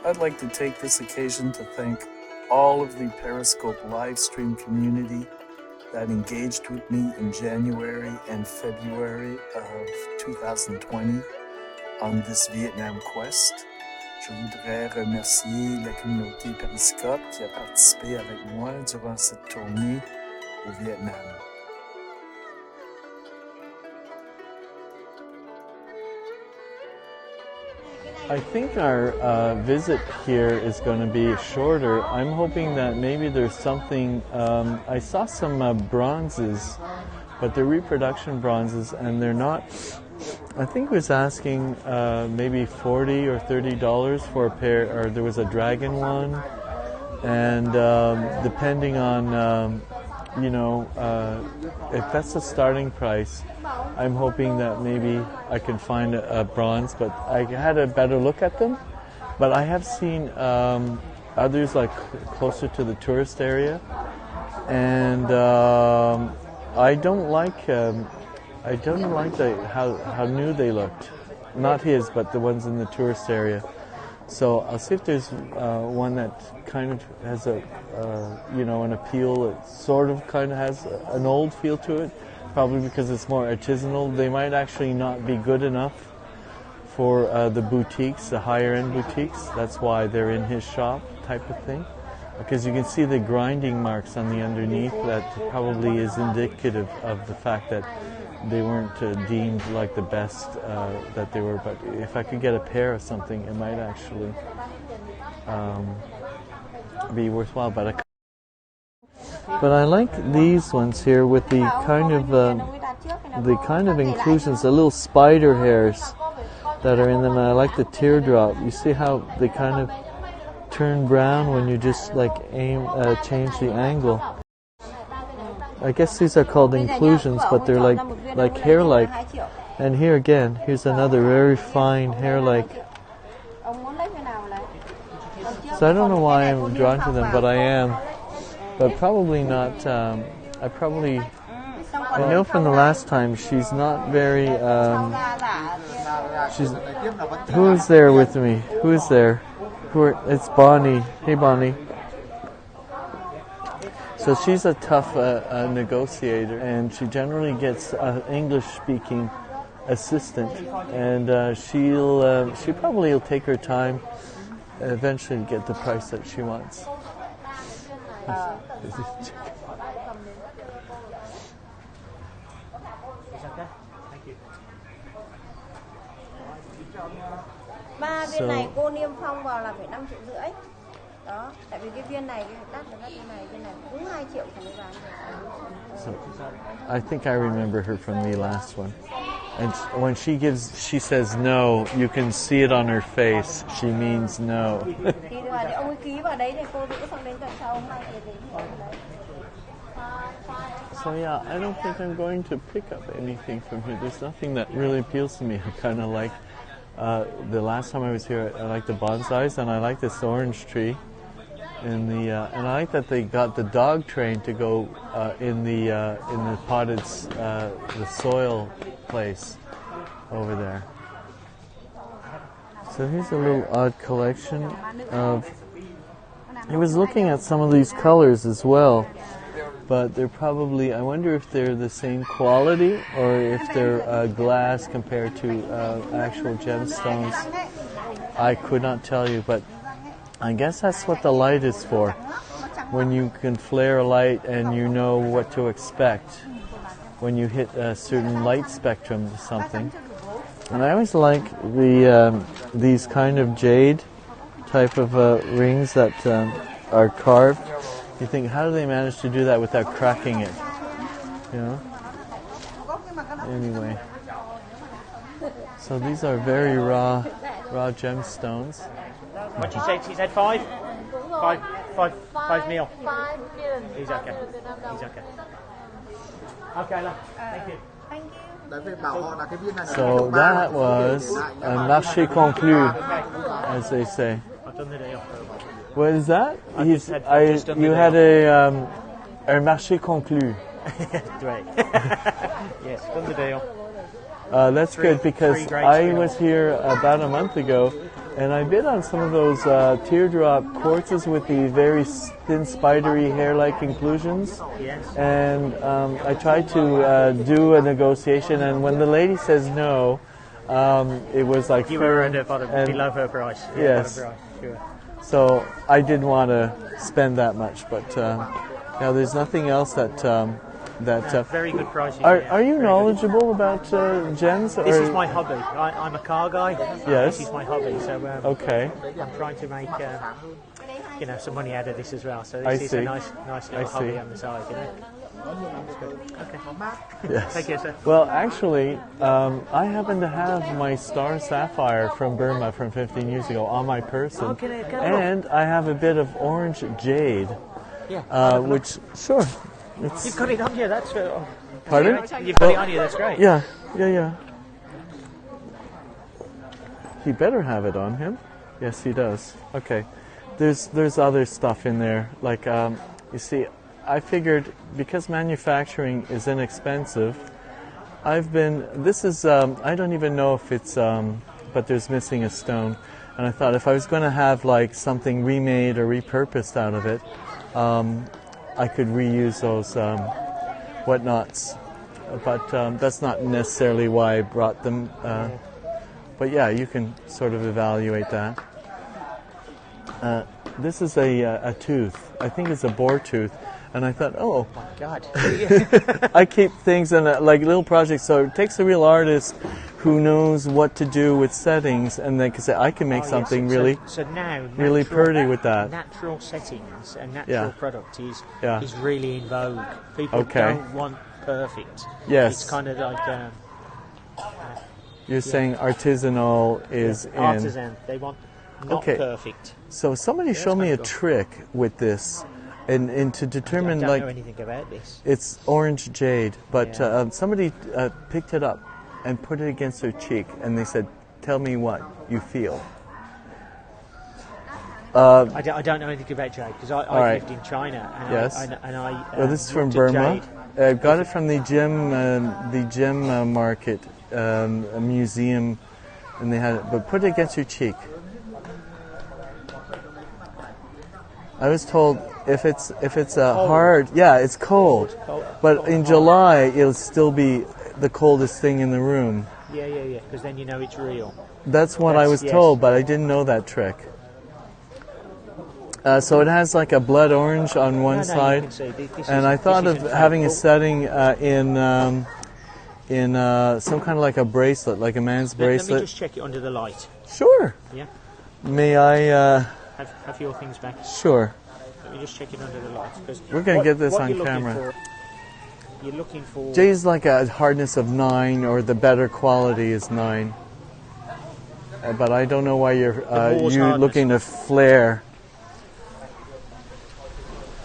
I'd like to take this occasion to thank all of the Periscope live stream community that engaged with me in January and February of 2020 on this Vietnam quest. Je voudrais remercier la communauté Periscope qui a participé avec moi durant cette tournée au Vietnam. I think our visit here is going to be shorter. I'm hoping that maybe there's something. I saw some bronzes, but they're reproduction bronzes, and they're not. I think it was asking maybe $40 or $30 for a pair, or there was a dragon one, and depending on if that's the starting price, I'm hoping that maybe I can find a bronze, but I had a better look at them. But I have seen others like closer to the tourist area, and I don't like how new they looked. Not his, but the ones in the tourist area. So I'll see if there's one that kind of has an appeal. It sort of kind of has an old feel to it, probably because it's more artisanal. They might actually not be good enough for the boutiques, the higher end boutiques. That's why they're in his shop type of thing. Because you can see the grinding marks on the underneath. That probably is indicative of the fact that they weren't deemed like the best that they were. But if I could get a pair of something, it might actually be worthwhile. But I like these ones here with the kind of inclusions, the little spider hairs that are in them. And I like the teardrop. You see how they kind of turn brown when you just like change the angle. I guess these are called inclusions, but they're like hair-like. And here again, here's another very fine hair-like. So I don't know why I'm drawn to them, but I am. But probably not. I know from the last time she's not very. Who is there with me? Who is there? It's Bonnie. Hey, Bonnie. So she's a tough negotiator, and she generally gets an English-speaking assistant, and she probably will take her time eventually to get the price that she wants. Viên này cô niêm phong vào là phải 5,5 triệu. Đó, tại vì cái viên này đắt là viên này đúng 2 triệu thì mới bán được. So, I think I remember her from the last one. And when she says no, you can see it on her face. She means no. Thì ông ấy ký vào đấy thì cô giữ xong đến tuần sau hôm nay thì So yeah, I don't think I'm going to pick up anything from here. There's nothing that really appeals to me. I kind of like the last time I was here. I like the bonsais, and I like this orange tree. And I like that they got the dog train to go in the potted the soil place over there. So here's a little odd collection of. I was looking at some of these colors as well, but they're probably. I wonder if they're the same quality or if they're glass compared to actual gemstones. I could not tell you, but I guess that's what the light is for. When you can flare a light and you know what to expect when you hit a certain light spectrum to something. And I always like these kind of jade type of rings that are carved. You think, how do they manage to do that without cracking it? You know? Anyway. So these are very raw gemstones. What did you say? She said 5? 5 meal. 5 million. He's okay. Okay, love. Thank you. Thank you. So that was a marché conclu, as they say. I've done the deal. What is that? You had a marché conclu. Great. Yes, done the deal. That's good because I was here about a month ago And I bid on some of those teardrop quartzes with the very thin, spidery hair-like inclusions. Yes. And I tried to do a negotiation, and when the lady says no, it was like You were firm at the bottom, and- below her price. Yeah, Yes. bottom price, sure. So I didn't want to spend that much, but now there's nothing else that Very good prices. Are yeah, you very good. knowledgeable about gems? This is my hobby. I'm a car guy. Yes. This is my hobby. So Okay. I'm trying to make some money out of this as well. So I this is see. a nice little see. hobby on the side. That's good. Okay. Yes. Thank you, sir. Well, actually, I happen to have my star sapphire from Burma from 15 years ago on my person, Oh, can I look? and I have a bit of orange jade, Yeah. which sure, You've it's got it on you. That's pardon. You've got it on you. That's great. Yeah. He better have it on him. Yes, he does. Okay. There's other stuff in there. Like you see, I figured because manufacturing is inexpensive, this is I don't even know if it's but there's missing a stone, and I thought if I was going to have like something remade or repurposed out of it, I could reuse those whatnots. But that's not necessarily why I brought them. But yeah, you can sort of evaluate that. This is a tooth. I think it's a boar tooth. And I thought, oh, God. I keep things in like little projects. So it takes a real artist who knows what to do with settings, and they can say, I can make something really, So now, really pretty with that. Natural settings and natural Yeah. product is Yeah. really in vogue. People Okay. don't want perfect. Yes. It's kind of like You're saying artisanal is in. artisan. They want not Okay. perfect. So somebody showed me a trick with this, and to I determine don't like know anything about this. it's orange jade, but Yeah. somebody picked it up and put it against their cheek, and they said, "Tell me what you feel." I don't know anything about jade because I right. lived in China and Yes. I Well, this is from looked at Burma. jade. I got it from the gem market, a museum, and they had it. But put it against your cheek. I was told if it's hard, yeah, it's cold. But in July, it'll still be the coldest thing in the room. Yeah, because then you know it's real. That's what I was Yes. told, but I didn't know that trick. So it has like a blood orange on one You side, can see, this and is- I thought this of isn't having a fake. setting in some kind of like a bracelet, like a man's Let me bracelet. just check it under the light. Sure. Yeah, May I? have your things back. Sure. Let me just check it under the light. 'Cause We're gonna get this what on you're looking camera. You're looking for. Jade's like a hardness of 9, or the better quality is 9. But I don't know why you're more's you hardness. looking to flare.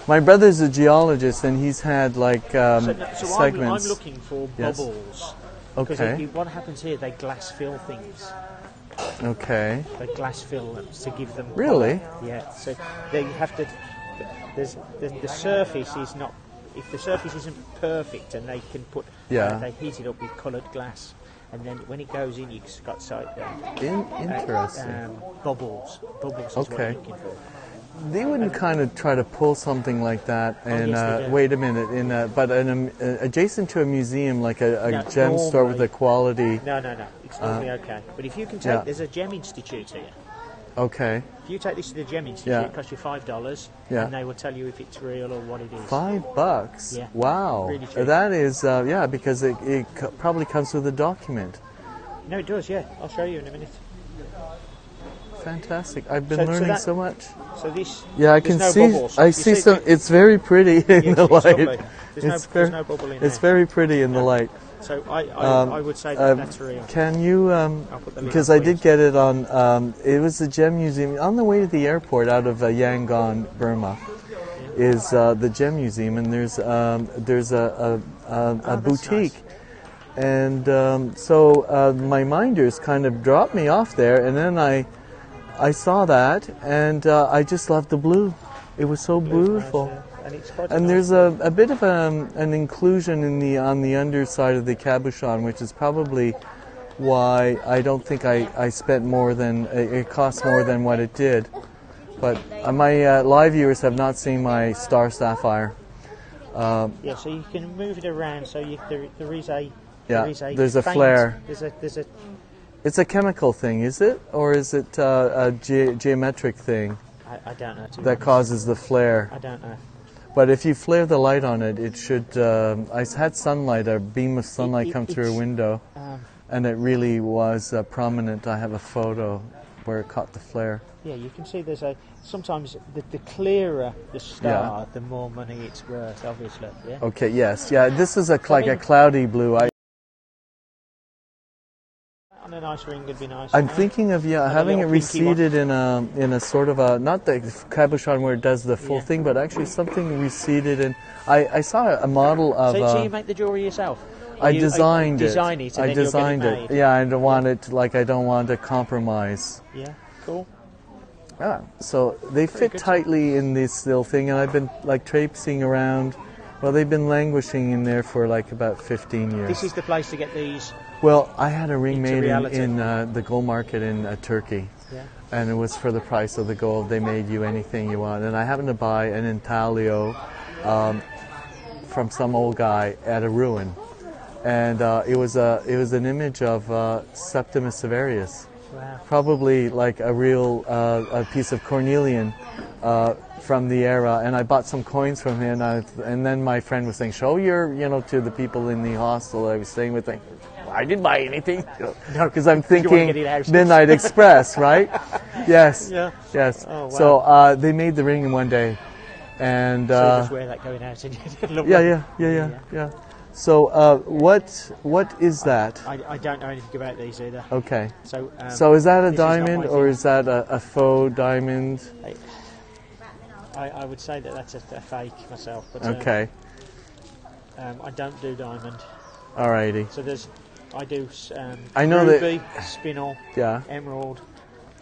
My brother's a geologist, and he's had like so segments. I'm looking for Yes. bubbles. Okay. Because what happens here, they glass fill things. Okay. They glass fill them to give them. Really? colour. Yeah. So they have to. The surface is not. If the surface isn't perfect, and they can put. Yeah. They heat it up with coloured glass, and then when it goes in, you've got Interesting. bubbles. Bubbles is what Okay. you're looking for. They wouldn't kind of try to pull something like that, and yes, they do. wait a minute, adjacent to a museum, like a No, gem store with normally- a quality. No. It's normally okay. But if you can take, yeah. there's a gem institute here. Okay, If you take this to the gem institute, Yeah. it costs you $5, Yeah. and they will tell you if it's real or what it is. $5. Yeah. Wow, Really cheap. that is because it probably comes with a document. No, it does. Yeah, I'll show you in a minute. Fantastic! I've been So learning that- so much. So this. Yeah, I there's can no see. Bubbles. I You see some. it? It's very pretty in Yes, the it's light. lovely. There's no bubble in It's there. very pretty in the light. So I would say that that's real. Can you? put the link Because up I for you. did get it on. It was the Gem Museum on the way to the airport out of Yangon, Burma. Is the Gem Museum, and there's a that's boutique, and so my minders kind of dropped me off there, and then I saw that, and I just loved the blue. It was so beautiful. And it's quite And nice. there's a bit of an inclusion on the underside of the cabochon, which is probably why I don't think I spent more than, it cost more than what it did. But my live viewers have not seen my star sapphire. Yeah, so you can move it around. So there is a there's a faint, flare. There's a It's a chemical thing, is it, or is it a geometric thing I don't know. that causes the flare? I don't know. But if you flare the light on it, it should. I had sunlight, a beam of sunlight, come through a window, and it really was prominent. I have a photo where it caught the flare. Yeah, you can see there's sometimes the clearer the star, the more money it's worth, obviously. Yeah. Okay. Yes. Yeah. This is like a cloudy blue. On a nice ring would be nice. I'm thinking of having it reseated in a sort of a, not the cabochon where it does the full thing, but actually something reseated. And I saw a model of. So you make the jewelry yourself? I designed it. I designed it. Yeah, I don't want it I don't want to compromise. Yeah, cool. Yeah, so they fit tightly in this little thing, and I've been like traipsing around. Well, they've been languishing in there for like about 15 years. This is the place to get these. Well, I had a ring made in the gold market in Turkey, and it was for the price of the gold. They made you anything you want, and I happened to buy an intaglio from some old guy at a ruin, and it was an image of Septimus Severus. Wow. Probably like a real a piece of cornelian from the era, and I bought some coins from him, and then my friend was saying, show to the people in the hostel I was staying with. I didn't buy anything, because I'm thinking Midnight Express, right? Yes, yes. Oh, wow. So they made the ring in one day, and so you just wear that going out. yeah. So what is that? I don't know anything about these either. Okay. So is that a diamond or is that a faux diamond? I would say that that's a fake myself. But, okay. I don't do diamond. Alrighty. So I do I know ruby, spinel, emerald.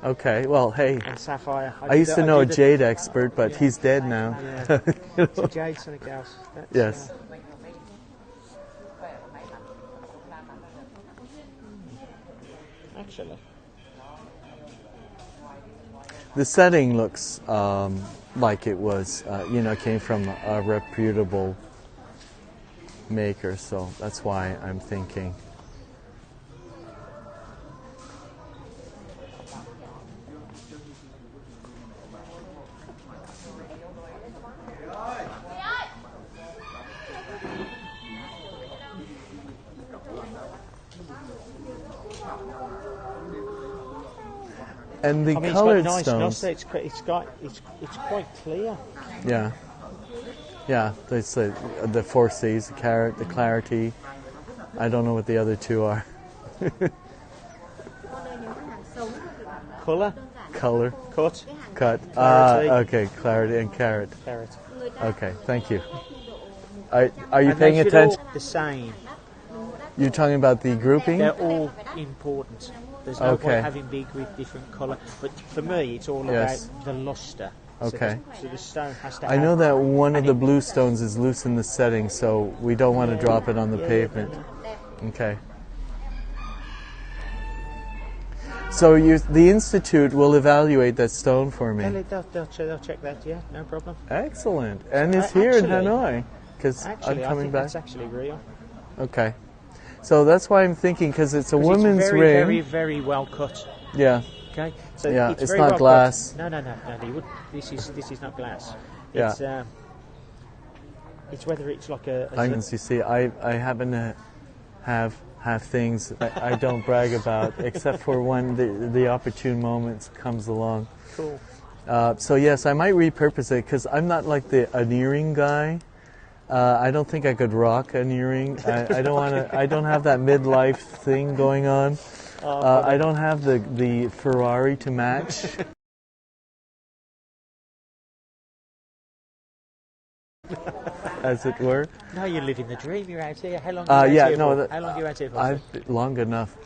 Okay, well, hey. And sapphire. I used to know a jade expert, but he's dead now. Yeah. So jade, something else. Yes. Actually. The setting looks like it was, came from a reputable maker, so that's why I'm thinking. And the colored it's got nice stones. It's quite clear. Yeah. Yeah, it's the 4 C's, the carrot, the clarity. I don't know what the other two are. Colour? Color. Cut? Cut. Okay, clarity and carrot. Carrot. Okay, thank you. Are you And paying they should attention? all the same. You're talking about the grouping? They're all important. There's no point having big with different colour. But for me, it's all about the lustre. Okay. So the stone has to I know that one of the blue stones is loose in the setting, so we don't want to drop it on the pavement. Okay. So the Institute will evaluate that stone for me. They'll check that, yeah, no problem. Excellent. And it's here in Hanoi, because I'm coming I think back. that's actually real. Okay. So that's why I'm thinking, because it's a woman's it's very, ring. Very, very well cut. Yeah. Okay. So it's very not well glass. Cut. No. This is not glass. Yeah. It's whether it's like a. You see, I happen to have things I don't brag about, except for when the opportune moments comes along. Cool. So yes, I might repurpose it, because I'm not like an earring guy. I don't think I could rock an earring. I don't want to. I don't have that midlife thing going on. I don't have the Ferrari to match. As it were. No, you're living the dream. You're out here. How long? Are you out here for? How long are you out here for? Long enough.